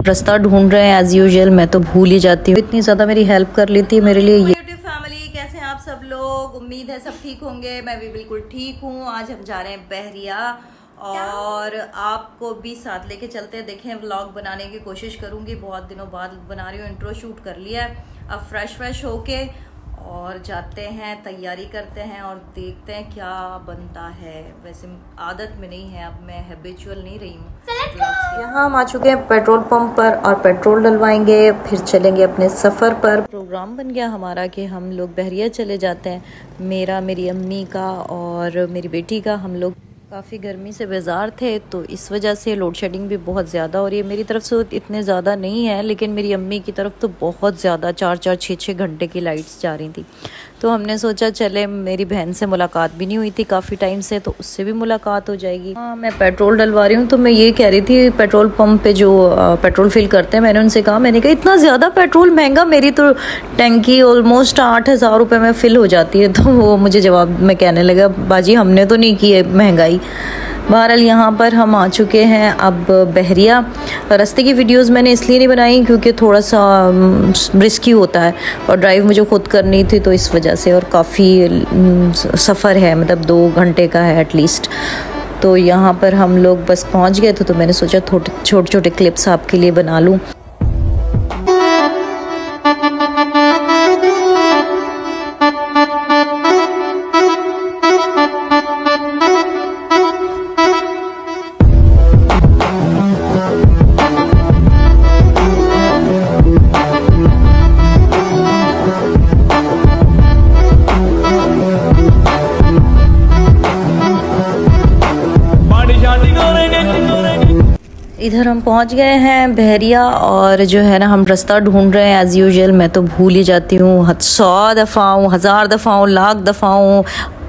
रास्ता ढूंढ रहे हैं एज यूजुअल, मैं तो भूल ही जाती हूँ। इतनी ज़्यादा मेरी हेल्प कर ली थी मेरे लिए। यूट्यूब फैमिली, कैसे हैं आप सब लोग? उम्मीद है सब ठीक होंगे। मैं भी बिल्कुल ठीक हूँ। आज हम जा रहे हैं बहरिया और आपको भी साथ लेके चलते हैं। देखें, व्लॉग बनाने की कोशिश करूँगी। बहुत दिनों बाद बना रही हूँ। इंट्रो शूट कर लिया है। अब फ्रेश होके और जाते हैं, तैयारी करते हैं और देखते हैं क्या बनता है। वैसे आदत में नहीं है, अब मैं हैबिचुअल नहीं रही हूँ। यहाँ हम आ चुके हैं पेट्रोल पंप पर और पेट्रोल डलवाएंगे, फिर चलेंगे अपने सफ़र पर। प्रोग्राम बन गया हमारा कि हम लोग बहरिया चले जाते हैं। मेरा, मेरी अम्मी का और मेरी बेटी का। हम लोग काफ़ी गर्मी से बेजार थे, तो इस वजह से लोड शेडिंग भी बहुत ज़्यादा हो रही है। मेरी तरफ से इतने ज़्यादा नहीं है, लेकिन मेरी अम्मी की तरफ तो बहुत ज़्यादा 4-4, 6-6 घंटे की लाइट्स जा रही थी। तो हमने सोचा चले, मेरी बहन से मुलाकात भी नहीं हुई थी काफ़ी टाइम से, तो उससे भी मुलाकात हो जाएगी। हाँ, मैं पेट्रोल डलवा रही हूँ। तो मैं ये कह रही थी, पेट्रोल पंप पे जो पेट्रोल फिल करते हैं, मैंने उनसे कहा, मैंने कहा इतना ज़्यादा पेट्रोल महंगा, मेरी तो टैंकी ऑलमोस्ट 8,000 रुपये में फ़िल हो जाती है। तो वो मुझे जवाब में कहने लगा, बाजी हमने तो नहीं की है महंगाई। बहरहाल यहाँ पर हम आ चुके हैं अब बहरिया। रास्ते की वीडियोस मैंने इसलिए नहीं बनाई क्योंकि थोड़ा सा रिस्की होता है और ड्राइव मुझे खुद करनी थी, तो इस वजह से। और काफ़ी सफ़र है, मतलब 2 घंटे का है एटलीस्ट। तो यहाँ पर हम लोग बस पहुँच गए थे, तो मैंने सोचा छोटे छोटे क्लिप्स आपके लिए बना लूँ। इधर हम पहुंच गए हैं बहरिया और जो है ना, हम रास्ता ढूंढ रहे हैं एज यूजुअल। मैं तो भूल ही जाती हूँ, 100 दफ़ा हूँ, 1000 दफ़ा हूँ, लाख दफ़ा हूँ।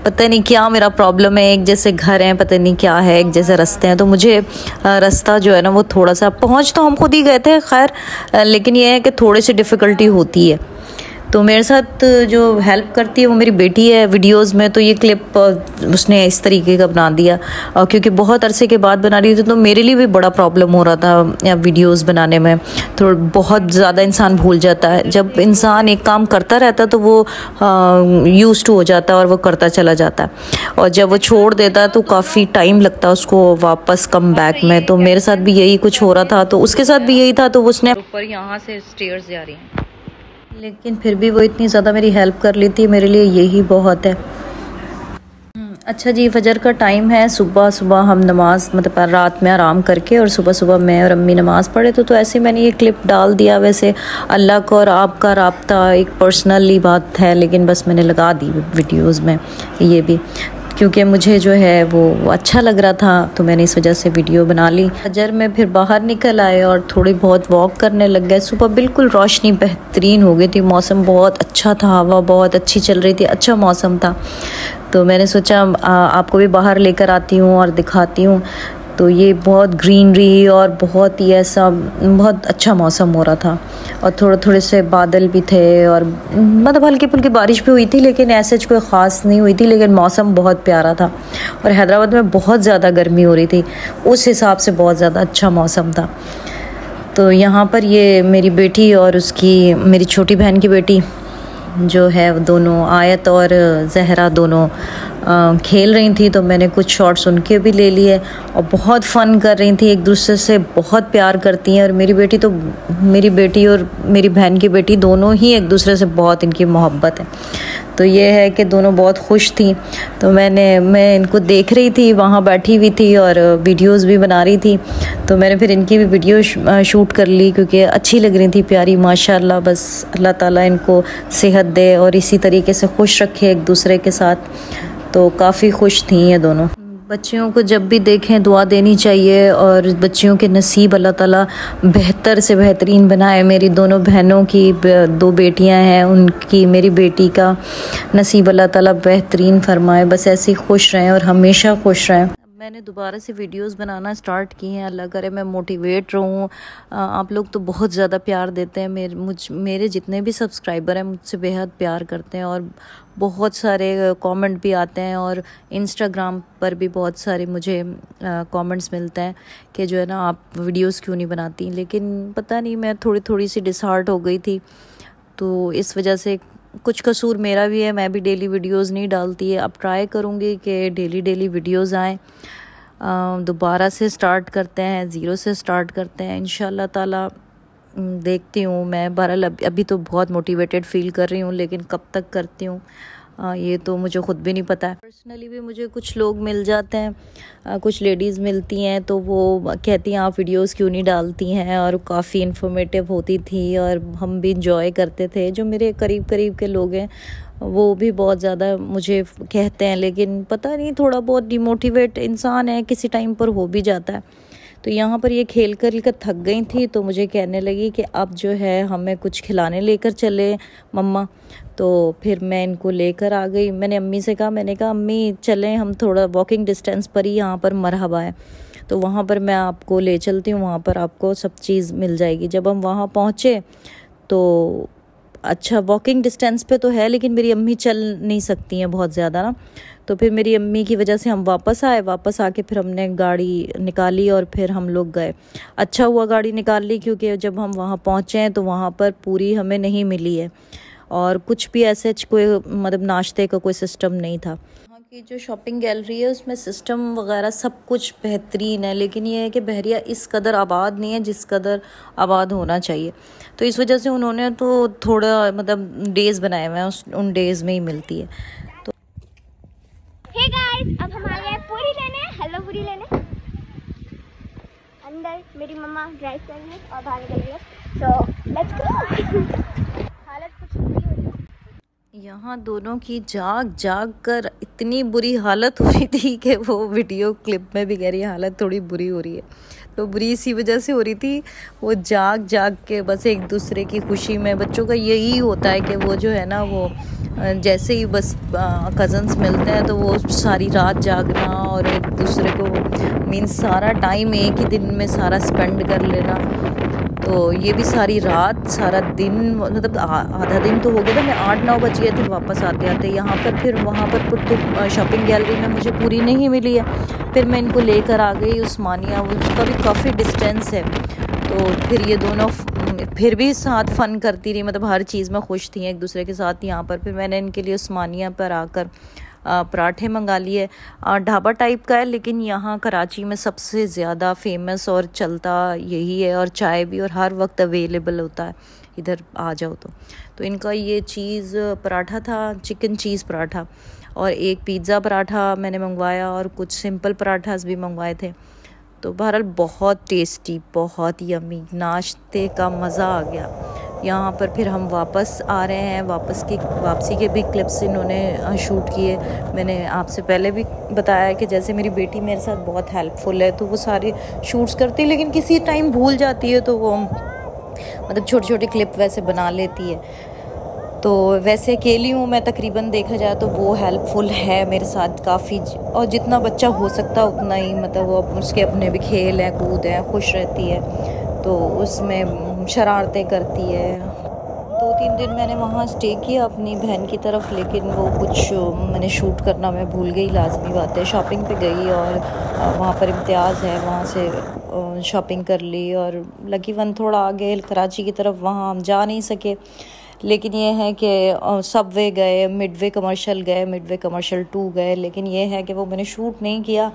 पता नहीं क्या मेरा प्रॉब्लम है। एक जैसे घर हैं, पता नहीं क्या है, एक जैसे रास्ते हैं। तो मुझे रास्ता जो है ना, वो थोड़ा सा, पहुँच तो हम खुद ही गए थे खैर, लेकिन ये है कि थोड़ी सी डिफ़िकल्टी होती है। तो मेरे साथ जो हेल्प करती है वो मेरी बेटी है वीडियोस में। तो ये क्लिप उसने इस तरीके का बना दिया, क्योंकि बहुत अरसे के बाद बना रही थी, तो मेरे लिए भी बड़ा प्रॉब्लम हो रहा था वीडियोस बनाने में। तो बहुत ज़्यादा इंसान भूल जाता है। जब इंसान एक काम करता रहता है तो वो यूज्ड टू हो जाता है और वो करता चला जाता है, और जब वो छोड़ देता है तो काफ़ी टाइम लगता है उसको वापस कम बैक में। तो मेरे साथ भी यही कुछ हो रहा था, तो उसके साथ भी यही था। तो उसने ऊपर यहाँ से स्टेयर्स जा रही हैं, लेकिन फिर भी वो इतनी ज़्यादा मेरी हेल्प कर ली थी, मेरे लिए यही बहुत है। अच्छा जी, फजर का टाइम है। सुबह हम नमाज, मतलब रात में आराम करके, और सुबह मैं और अम्मी नमाज़ पढ़े। तो ऐसे मैंने ये क्लिप डाल दिया। वैसे अल्लाह का और आपका राब्ता एक पर्सनली बात है, लेकिन बस मैंने लगा दी वीडियोज़ में ये भी, क्योंकि मुझे जो है वो अच्छा लग रहा था, तो मैंने इस वजह से वीडियो बना ली। फजर में फिर बाहर निकल आए और थोड़ी बहुत वॉक करने लग गए। सुबह बिल्कुल रोशनी बेहतरीन हो गई थी, मौसम बहुत अच्छा था, हवा बहुत अच्छी चल रही थी, अच्छा मौसम था। तो मैंने सोचा आपको भी बाहर लेकर आती हूँ और दिखाती हूँ। तो ये बहुत ग्रीनरी और बहुत ही ऐसा बहुत अच्छा मौसम हो रहा था, और थोड़े से बादल भी थे, और मतलब हल्की फुल्की बारिश भी हुई थी, लेकिन ऐसे कोई ख़ास नहीं हुई थी। लेकिन मौसम बहुत प्यारा था, और हैदराबाद में बहुत ज़्यादा गर्मी हो रही थी, उस हिसाब से बहुत ज़्यादा अच्छा मौसम था। तो यहाँ पर ये मेरी बेटी और उसकी, मेरी छोटी बहन की बेटी जो है, दोनों आयत और जहरा दोनों खेल रही थी। तो मैंने कुछ शॉट्स उनके भी ले लिए, और बहुत फ़न कर रही थी, एक दूसरे से बहुत प्यार करती हैं। और मेरी बेटी और मेरी बहन की बेटी दोनों ही एक दूसरे से बहुत, इनकी मोहब्बत है। तो ये है कि दोनों बहुत खुश थी। तो मैं इनको देख रही थी, वहाँ बैठी हुई थी और वीडियोस भी बना रही थी। तो मैंने फिर इनकी भी वीडियो शूट कर ली, क्योंकि अच्छी लग रही थी, प्यारी माशाल्लाह। बस अल्लाह ताला इनको सेहत दे और इसी तरीके से खुश रखे एक दूसरे के साथ। तो काफ़ी खुश थी ये दोनों। बच्चियों को जब भी देखें दुआ देनी चाहिए, और बच्चियों के नसीब अल्लाह ताला बेहतर से बेहतरीन बनाए। मेरी दोनों बहनों की 2 बेटियां हैं, उनकी, मेरी बेटी का नसीब अल्लाह ताला बेहतरीन फरमाए। बस ऐसे ही खुश रहें और हमेशा खुश रहें। मैंने दोबारा से वीडियोस बनाना स्टार्ट की हैं। अल्लाह करे मैं मोटिवेट रहूँ। आप लोग तो बहुत ज़्यादा प्यार देते हैं। मेरे जितने भी सब्सक्राइबर हैं मुझसे बेहद प्यार करते हैं और बहुत सारे कमेंट भी आते हैं और इंस्टाग्राम पर भी बहुत सारे मुझे कमेंट्स मिलते हैं कि जो है ना आप वीडियोस क्यों नहीं बनाती। लेकिन पता नहीं, मैं थोड़ी सी डिसहार्ट हो गई थी, तो इस वजह से कुछ कसूर मेरा भी है। मैं भी डेली वीडियोस नहीं डालती है। अब ट्राई करूँगी कि डेली वीडियोस आएँ। दोबारा से स्टार्ट करते हैं, ज़ीरो से स्टार्ट करते हैं इंशाल्लाह ताला। देखती हूँ मैं। बहरहाल अभी तो बहुत मोटिवेटेड फील कर रही हूँ, लेकिन कब तक करती हूँ ये तो मुझे ख़ुद भी नहीं पता है। पर्सनली भी मुझे कुछ लोग मिल जाते हैं, कुछ लेडीज़ मिलती हैं, तो वो कहती हैं आप वीडियोस क्यों नहीं डालती हैं, और काफ़ी इन्फॉर्मेटिव होती थी और हम भी इंजॉय करते थे। जो मेरे करीब के लोग हैं वो भी बहुत ज़्यादा मुझे कहते हैं, लेकिन पता नहीं, थोड़ा बहुत डिमोटिवेट इंसान है, किसी टाइम पर हो भी जाता है। तो यहाँ पर ये खेल कर थक गई थी, तो मुझे कहने लगी कि अब जो है हमें कुछ खिलाने लेकर चले मम्मा। तो फिर मैं इनको लेकर आ गई। मैंने अम्मी से कहा, मैंने कहा अम्मी चलें, हम थोड़ा वॉकिंग डिस्टेंस पर ही यहाँ पर मरहबा है, तो वहाँ पर मैं आपको ले चलती हूँ, वहाँ पर आपको सब चीज़ मिल जाएगी। जब हम वहाँ पहुँचे तो अच्छा वॉकिंग डिस्टेंस पे तो है, लेकिन मेरी अम्मी चल नहीं सकती हैं बहुत ज़्यादा ना, तो फिर मेरी अम्मी की वजह से हम वापस आए। वापस आके फिर हमने गाड़ी निकाली और फिर हम लोग गए। अच्छा हुआ गाड़ी निकाल ली, क्योंकि जब हम वहाँ पहुँचे हैं तो वहाँ पर पूरी हमें नहीं मिली है और कुछ भी ऐसे कोई मतलब नाश्ते का कोई सिस्टम नहीं था। वहाँ की जो शॉपिंग गैलरी है उसमें सिस्टम वगैरह सब कुछ बेहतरीन है, लेकिन ये है कि बहरिया इस कदर आबाद नहीं है जिस कदर आबाद होना चाहिए। तो इस वजह से उन्होंने तो थोड़ा मतलब डेज़ बनाए हुए हैं, उन डेज़ में ही मिलती है। तो हे गाइस, अब हम आ गए पूरी लेने, हेलो पूरी लेने। अंदर मेरी मम्मा ड्राइव कर रही है और बाहर निकल रही है, सो लेट्स गो। हालत कुछ बुरी हो रही है यहाँ दोनों की जाग कर इतनी बुरी हालत हो रही थी कि वो वीडियो क्लिप में भी कह रही है हालत थोड़ी बुरी हो रही है। तो बुरी इसी वजह से हो रही थी, वो जाग के बस एक दूसरे की खुशी में। बच्चों का यही होता है कि वो जो है ना, वो जैसे ही बस कज़न्स मिलते हैं तो वो सारी रात जागना और एक दूसरे को मीन्स सारा टाइम एक ही दिन में सारा स्पेंड कर लेना। तो ये भी सारी रात सारा दिन, मतलब आधा दिन तो हो गया था, मैं 8-9 बज गए थे वापस आते यहाँ पर। फिर वहाँ पर कुतुब शॉपिंग गैलरी में मुझे पूरी नहीं मिली है, फिर मैं इनको लेकर आ गई उस्मानिया, उसका भी काफ़ी डिस्टेंस है। तो फिर ये दोनों फिर भी साथ फ़न करती रही, मतलब हर चीज़ में खुश थी एक दूसरे के साथ यहाँ पर। फिर मैंने इनके लिए उस्मानिया पर आकर पराठे मंगा लिए। ढाबा टाइप का है, लेकिन यहाँ कराची में सबसे ज़्यादा फेमस और चलता यही है, और चाय भी और हर वक्त अवेलेबल होता है इधर आ जाओ तो इनका ये चीज़ पराठा था, चिकन चीज़ पराठा, और एक पिज़्ज़ा पराठा मैंने मंगवाया और कुछ सिंपल पराठास भी मंगवाए थे। तो बहरहाल बहुत टेस्टी, बहुत यम्मी, नाश्ते का मज़ा आ गया। यहाँ पर फिर हम वापस आ रहे हैं, वापसी के भी क्लिप्स इन्होंने शूट किए। मैंने आपसे पहले भी बताया कि जैसे मेरी बेटी मेरे साथ बहुत हेल्पफुल है, तो वो सारे शूट्स करती है, लेकिन किसी टाइम भूल जाती है, तो वो मतलब छोटे क्लिप वैसे बना लेती है। तो वैसे अकेली हूँ मैं तकरीबन, देखा जाए तो वो हेल्पफुल है मेरे साथ काफ़ी, और जितना बच्चा हो सकता उतना ही, मतलब वो उसके अपने भी खेल हैं, कूद हैं, खुश रहती है, तो उसमें शरारतें करती है। 2-3 दिन मैंने वहाँ स्टे किया अपनी बहन की तरफ, लेकिन वो कुछ मैंने शूट करना मैं भूल गई, लाजमी बात है। शॉपिंग पे गई और वहाँ पर इम्तियाज़ है, वहाँ से शॉपिंग कर ली, और लकी वन थोड़ा आगे कराची की तरफ वहाँ हम जा नहीं सके। लेकिन ये है कि सबवे गए, मिडवे कमर्शियल 2 गए, लेकिन ये है कि वो मैंने शूट नहीं किया।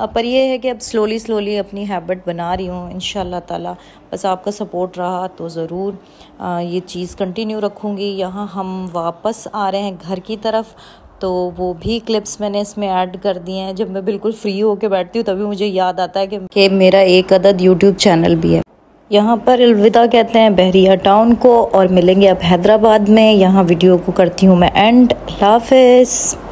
पर ये है कि अब स्लोली अपनी हैबिट बना रही हूँ इंशाल्लाह ताला। बस आपका सपोर्ट रहा तो ज़रूर ये चीज़ कंटिन्यू रखूँगी। यहाँ हम वापस आ रहे हैं घर की तरफ, तो वो भी क्लिप्स मैंने इसमें ऐड कर दिए हैं। जब मैं बिल्कुल फ्री होकर बैठती हूँ तभी मुझे याद आता है कि मेरा एक अदद यूट्यूब चैनल भी है। यहाँ पर अलविदा कहते हैं बहरिया टाउन को, और मिलेंगे अब हैदराबाद में। यहाँ वीडियो को करती हूँ मैं एंड। अल्लाह हाफ़िज़।